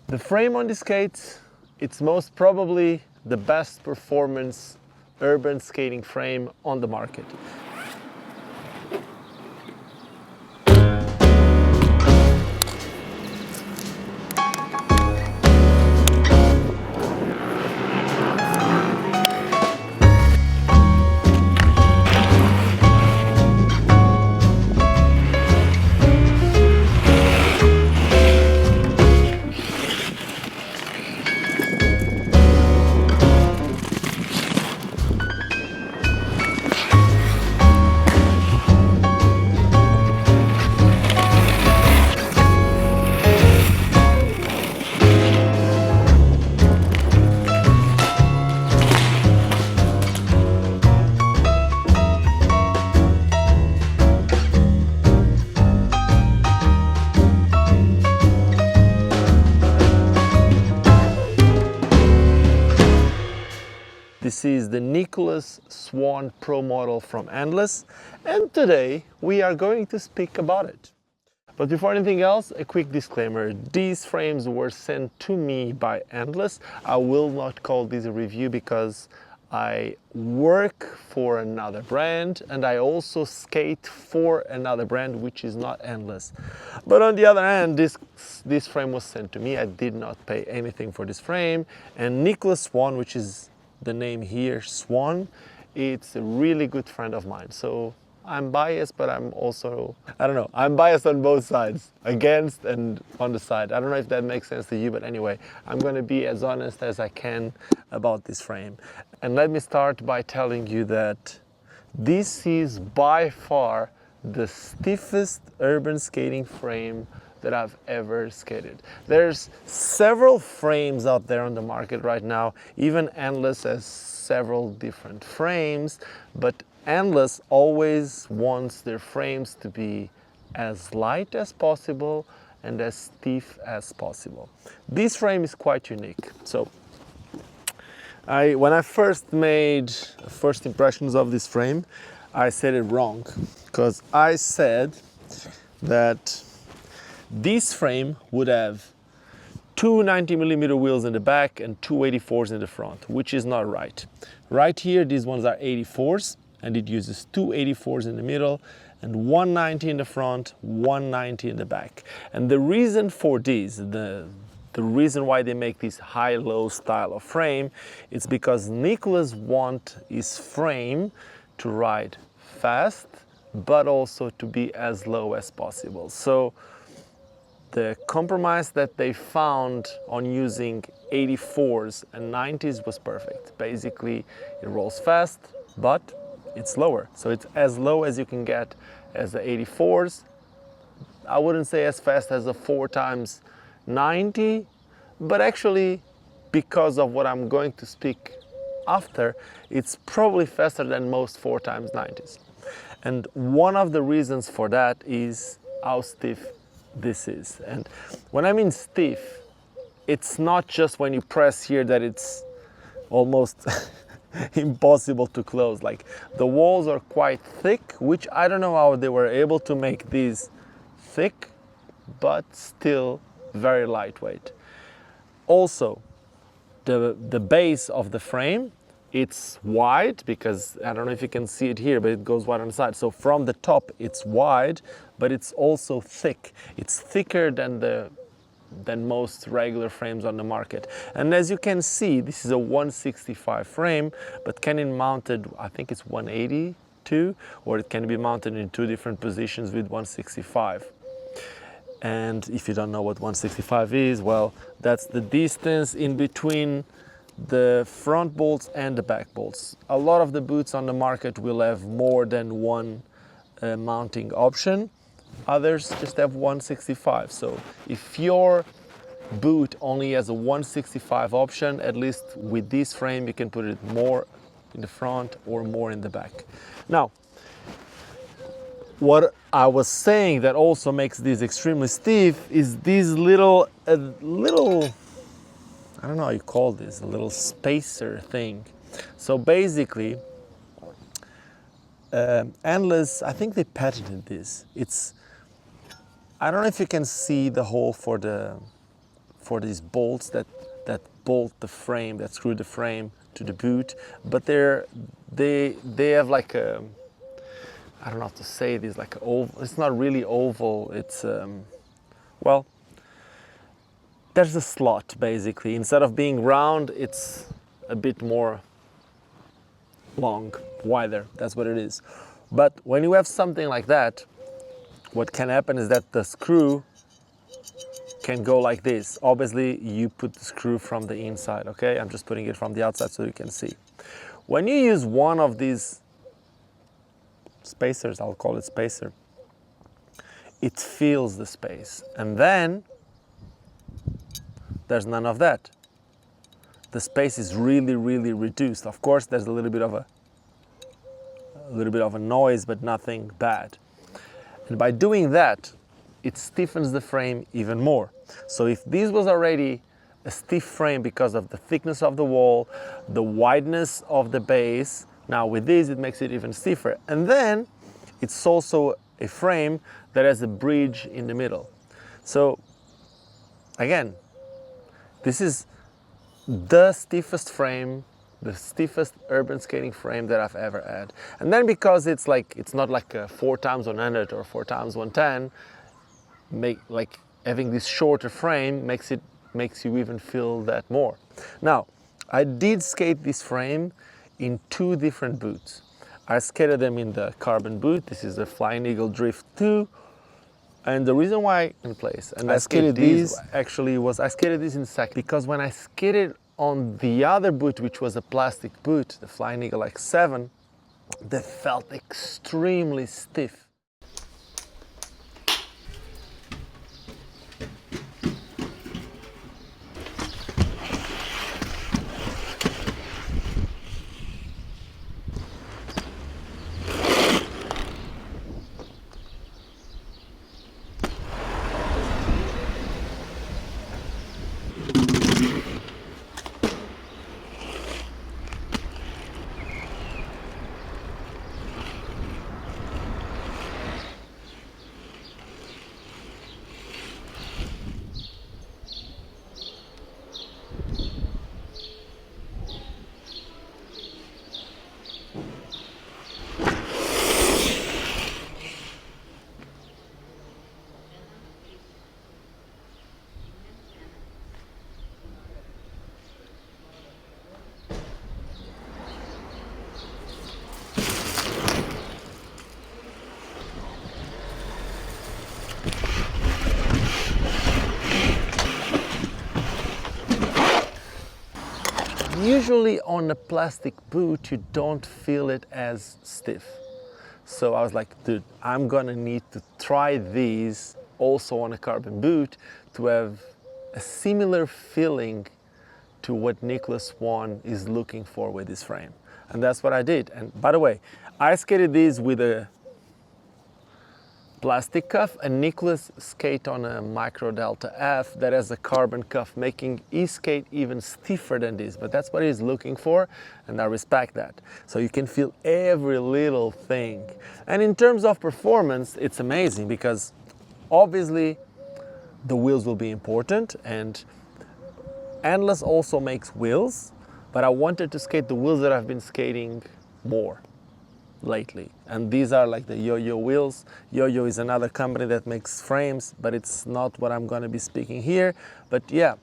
The frame on this skate, it's most probably the best performance urban skating frame on the market. This is the Nicholas Swan Pro model from Endless, and today we are going to speak about it. But before anything else, a quick disclaimer. These frames were sent to me by Endless. I will not call this a review because I work for another brand and I also skate for another brand which is not Endless. But on the other hand, this frame was sent to me. I did not pay anything for this frame, and Nicholas Swan, which is the name here, Swan, it's a really good friend of mine. So I'm biased, but I'm also, I don't know, I'm biased on both sides, against and on the side. I don't know if that makes sense to you, but anyway, I'm gonna be as honest as I can about this frame. And let me start by telling you that this is by far the stiffest urban skating frame that I've ever skated. There's several frames out there on the market right now. Even Endless has several different frames, but Endless always wants their frames to be as light as possible and as stiff as possible. This frame is quite unique. So when I first made first impressions of this frame, I said it wrong, because I said that this frame would have two 90mm wheels in the back and two 84s in the front, which is not right. Right here, these ones are 84s, and it uses two 84s in the middle and 190 in the front, 190 in the back. And the reason for this, the reason why they make this high-low style of frame, it's because Nicholas wants his frame to ride fast, but also to be as low as possible. So the compromise that they found on using 84s and 90s was perfect. Basically, it rolls fast, but it's lower. So it's as low as you can get as the 84s. I wouldn't say as fast as a 4x90, but actually, because of what I'm going to speak after, it's probably faster than most 4x90s. And one of the reasons for that is how stiff this is. And when I mean stiff, it's not just when you press here that it's almost impossible to close. Like, the walls are quite thick, which I don't know how they were able to make these thick, but still very lightweight. Also, the base of the frame, it's wide, because I don't know if you can see it here, but it goes wide on the side. So from the top, it's wide, but it's also thick. It's thicker than most regular frames on the market. And as you can see, this is a 165 frame, but can be mounted, I think it's 182, or it can be mounted in two different positions with 165. And if you don't know what 165 is, well, that's the distance in between the front bolts and the back bolts. A lot of the boots on the market will have more than one mounting option. Others just have 165. So if your boot only has a 165 option, at least with this frame you can put it more in the front or more in the back. Now, what I was saying that also makes this extremely stiff is this little I don't know how you call this, a little spacer thing. So basically, Endless, I think they patented this. I don't know if you can see the hole for for these bolts that bolt the frame, that screw the frame to the boot, but they have like a, I don't know how to say this, like oval. It's not really oval. It's well, there's a slot basically. Instead of being round, it's a bit more long, wider. That's what it is. But when you have something like that, what can happen is that the screw can go like this. Obviously, you put the screw from the inside, okay? I'm just putting it from the outside so you can see. When you use one of these spacers, I'll call it spacer, it fills the space. And then there's none of that. The space is really, really reduced. Of course, there's a little bit of a noise, but nothing bad. And by doing that, it stiffens the frame even more. So if this was already a stiff frame because of the thickness of the wall, the wideness of the base, now with this it makes it even stiffer. And then it's also a frame that has a bridge in the middle. So again, this is the stiffest frame, the stiffest urban skating frame that I've ever had. And then because it's not like a 4x100 or 4x110, like having this shorter frame makes you even feel that more. Now, I did skate this frame in 2 different boots. I skated them in the carbon boot. This is the Flying Eagle Drift 2. And the reason why in place, and I skated these actually was, I skated this in second because when I skated on the other boot, which was a plastic boot, the Flying Eagle X7, they felt extremely stiff. Usually on a plastic boot, you don't feel it as stiff. So I was like, dude, I'm gonna need to try these also on a carbon boot to have a similar feeling to what Nicholas Swan is looking for with this frame. And that's what I did. And by the way, I skated these with a plastic cuff, and Nicholas skate on a Micro Delta F that has a carbon cuff, making his skate even stiffer than this. But that's what he's looking for, and I respect that. So you can feel every little thing. And in terms of performance, it's amazing because obviously the wheels will be important, and Endless also makes wheels, but I wanted to skate the wheels that I've been skating more lately. And these are like the Yo-Yo wheels. Yo-Yo is another company that makes frames, but it's not what I'm going to be speaking here. But yeah,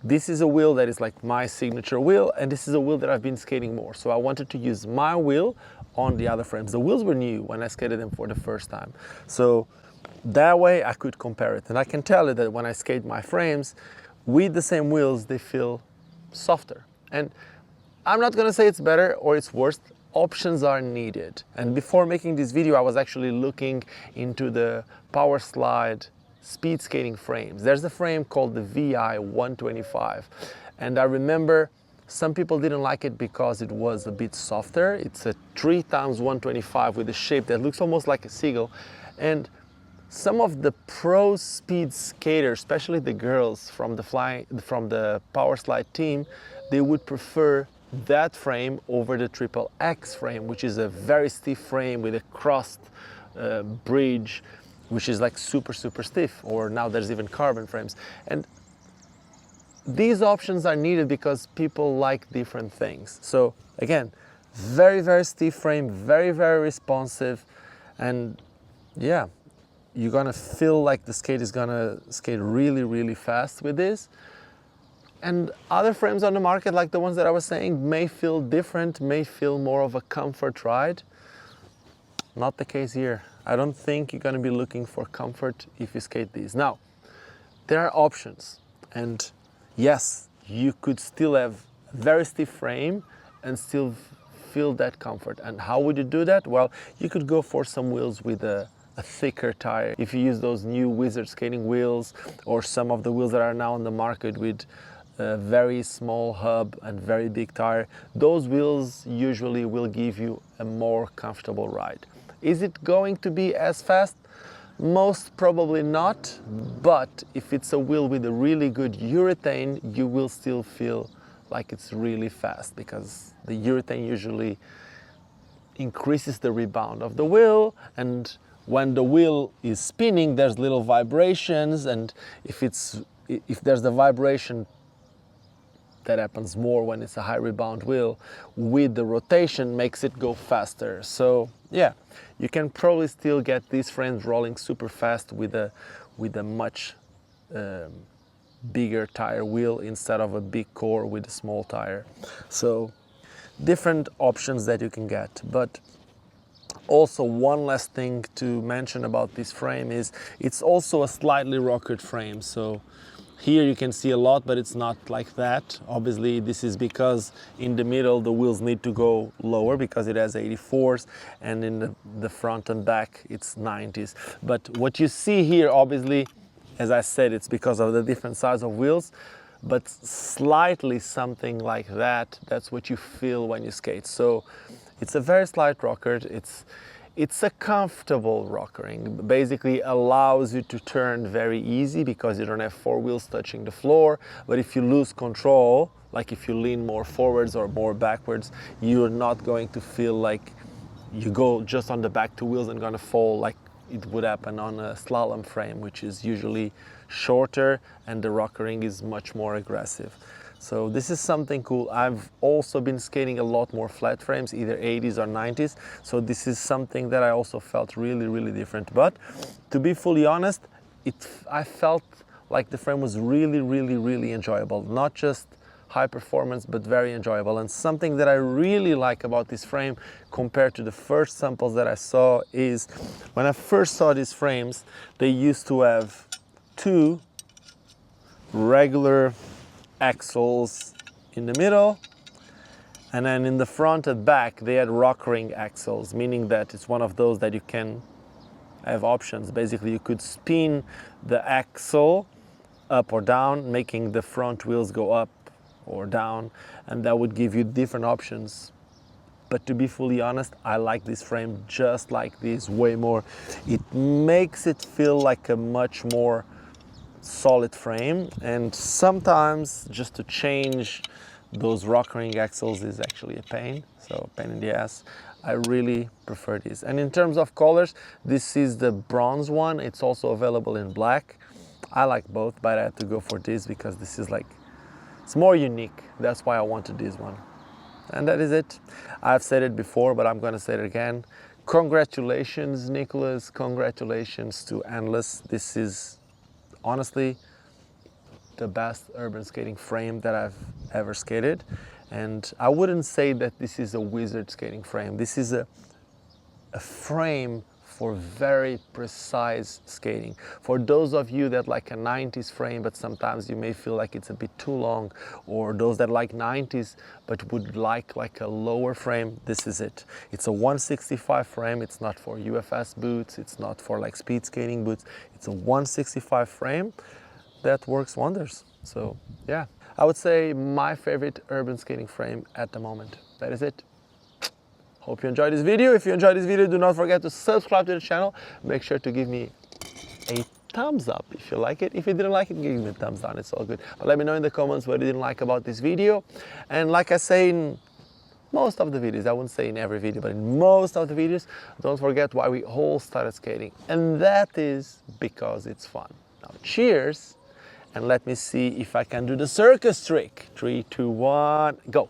this is a wheel that is like my signature wheel, and this is a wheel that I've been skating more. So I wanted to use my wheel on the other frames. The wheels were new when I skated them for the first time. So that way I could compare it. And I can tell you that when I skate my frames with the same wheels, they feel softer. And I'm not going to say it's better or it's worse. Options are needed. And before making this video, I was actually looking into the Power Slide speed skating frames. There's a frame called the VI 125. And I remember some people didn't like it because it was a bit softer. It's a 3x125 with a shape that looks almost like a seagull. And some of the pro speed skaters, especially the girls from the Power Slide team, they would prefer that frame over the Triple X frame, which is a very stiff frame with a crossed bridge, which is like super stiff. Or now there's even carbon frames. And these options are needed because people like different things. So again, very, very stiff frame, very, very responsive, and yeah, you're gonna feel like the skate is gonna skate really, really fast with this. And other frames on the market, like the ones that I was saying, may feel different, may feel more of a comfort ride. Not the case here. I don't think you're gonna be looking for comfort if you skate these. Now, there are options, and yes, you could still have a very stiff frame and still feel that comfort. And how would you do that? Well, you could go for some wheels with a thicker tire. If you use those new Wizard skating wheels, or some of the wheels that are now on the market with a very small hub and very big tire, those wheels usually will give you a more comfortable ride. Is it going to be as fast? Most probably not, but if it's a wheel with a really good urethane, you will still feel like it's really fast, because the urethane usually increases the rebound of the wheel, and when the wheel is spinning, there's little vibrations, and if there's the vibration, that happens more when it's a high rebound wheel, with the rotation makes it go faster. So yeah, you can probably still get these frames rolling super fast with a much bigger tire wheel instead of a big core with a small tire. So different options that you can get. But also, one last thing to mention about this frame is it's also a slightly rockered frame. So here you can see a lot, but it's not like that. Obviously, this is because in the middle the wheels need to go lower because it has 84s, and in the front and back it's 90s. But what you see here, obviously, as I said, it's because of the different size of wheels, but slightly something like that, that's what you feel when you skate. So it's a very slight rocker. It's a comfortable rockering. Basically allows you to turn very easy because you don't have four wheels touching the floor. But if you lose control, like if you lean more forwards or more backwards, you're not going to feel like you go just on the back two wheels and gonna fall like it would happen on a slalom frame, which is usually shorter and the rockering is much more aggressive. So this is something cool. I've also been skating a lot more flat frames, either 80s or 90s. So this is something that I also felt really, really different. But to be fully honest, I felt like the frame was really, really, really enjoyable. Not just high performance, but very enjoyable. And something that I really like about this frame compared to the first samples that I saw is when I first saw these frames, they used to have two regular axles in the middle, and then in the front and back they had rockering axles, meaning that it's one of those that you can have options. Basically you could spin the axle up or down, making the front wheels go up or down, and that would give you different options. But to be fully honest, I like this frame just like this way more. It makes it feel like a much more solid frame, and sometimes just to change those rockering axles is actually a pain, so pain in the ass. I really prefer this. And in terms of colors, this is the bronze one. It's also available in black. I like both, but I had to go for this because this is like, it's more unique. That's why I wanted this one. And that is it. I've said it before, but I'm gonna say it again. Congratulations, Nicholas. Congratulations to Endless. This is honestly the best urban skating frame that I've ever skated. And I wouldn't say that this is a wizard skating frame. This is a frame for very precise skating. For those of you that like a 90s frame, but sometimes you may feel like it's a bit too long, or those that like 90s but would like a lower frame, this is it. It's a 165 frame. It's not for UFS boots. It's not for like speed skating boots. It's a 165 frame that works wonders. So yeah, I would say my favorite urban skating frame at the moment. That is it. Hope you enjoyed this video. If you enjoyed this video, do not forget to subscribe to the channel. Make sure to give me a thumbs up if you like it. If you didn't like it, give me a thumbs down. It's all good. But let me know in the comments what you didn't like about this video. And like I say in most of the videos, I wouldn't say in every video, but in most of the videos, don't forget why we all started skating. And that is because it's fun. Now, cheers and let me see if I can do the circus trick. 3, 2, 1, go.